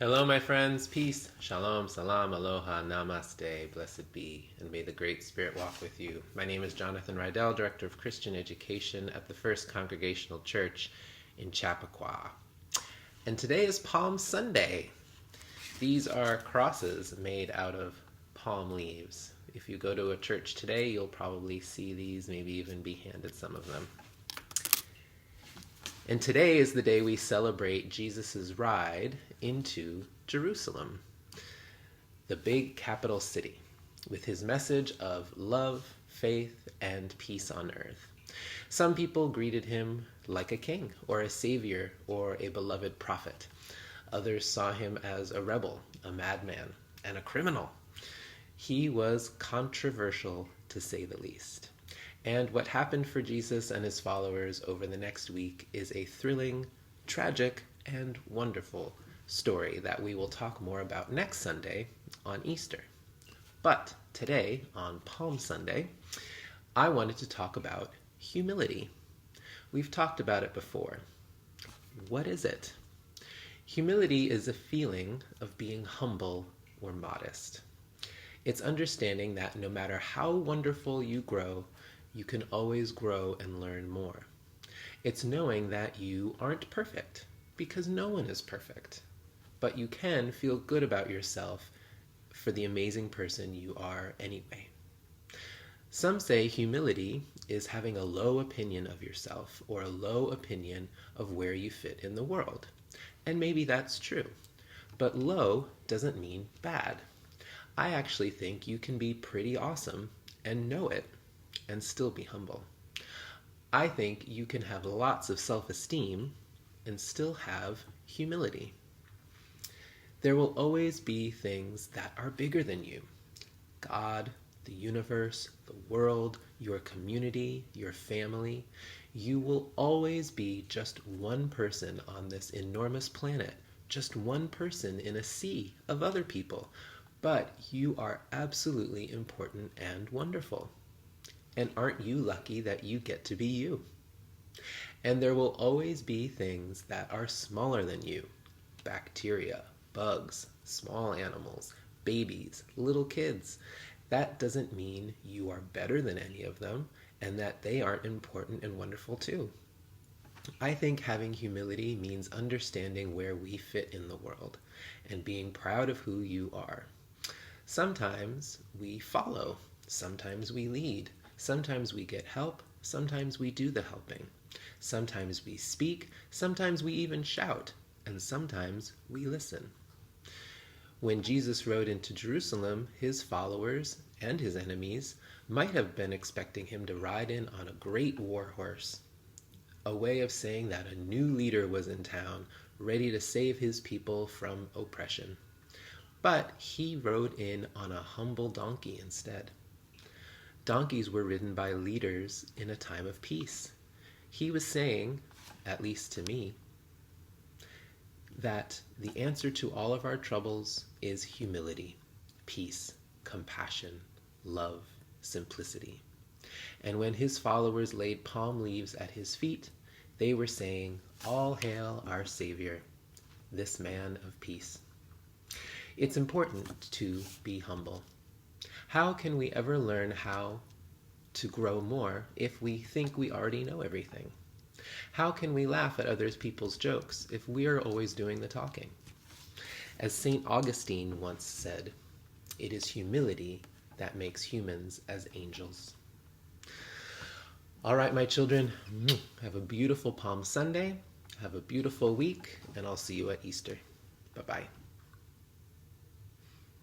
Hello, my friends. Peace, shalom, salam, aloha, namaste, blessed be, and may the Great Spirit walk with you. My name is Jonathan Rydell, Director of Christian Education at the First Congregational Church in Chappaqua. And today is Palm Sunday. These are crosses made out of palm leaves. If you go to a church today, you'll probably see these, maybe even be handed some of them. And today is the day we celebrate Jesus' ride into Jerusalem, the big capital city, with his message of love, faith, and peace on earth. Some people greeted him like a king, or a savior, or a beloved prophet. Others saw him as a rebel, a madman, and a criminal. He was controversial, to say the least. And what happened for Jesus and his followers over the next week is a thrilling, tragic, and wonderful story that we will talk more about next Sunday on Easter. But today, on Palm Sunday, I wanted to talk about humility. We've talked about it before. What is it? Humility is a feeling of being humble or modest. It's understanding that no matter how wonderful you grow, you can always grow and learn more. It's knowing that you aren't perfect, because no one is perfect. But you can feel good about yourself for the amazing person you are anyway. Some say humility is having a low opinion of yourself, or a low opinion of where you fit in the world. And maybe that's true. But low doesn't mean bad. I actually think you can be pretty awesome and know it, and still be humble. I think you can have lots of self-esteem and still have humility. There will always be things that are bigger than you. God, the universe, the world, your community, your family. You will always be just one person on this enormous planet, just one person in a sea of other people. But you are absolutely important and wonderful. And aren't you lucky that you get to be you? And there will always be things that are smaller than you. Bacteria, bugs, small animals, babies, little kids. That doesn't mean you are better than any of them, and that they aren't important and wonderful too. I think having humility means understanding where we fit in the world, and being proud of who you are. Sometimes we follow, sometimes we lead. Sometimes we get help, sometimes we do the helping. Sometimes we speak, sometimes we even shout, and sometimes we listen. When Jesus rode into Jerusalem, his followers and his enemies might have been expecting him to ride in on a great war horse, a way of saying that a new leader was in town, ready to save his people from oppression. But he rode in on a humble donkey instead. Donkeys were ridden by leaders in a time of peace. He was saying, at least to me, that the answer to all of our troubles is humility, peace, compassion, love, simplicity. And when his followers laid palm leaves at his feet, they were saying, "All hail our Savior, this man of peace." It's important to be humble. How can we ever learn how to grow more if we think we already know everything? How can we laugh at other people's jokes if we are always doing the talking? As St. Augustine once said, "It is humility that makes humans as angels." All right, my children, have a beautiful Palm Sunday, have a beautiful week, and I'll see you at Easter. Bye-bye.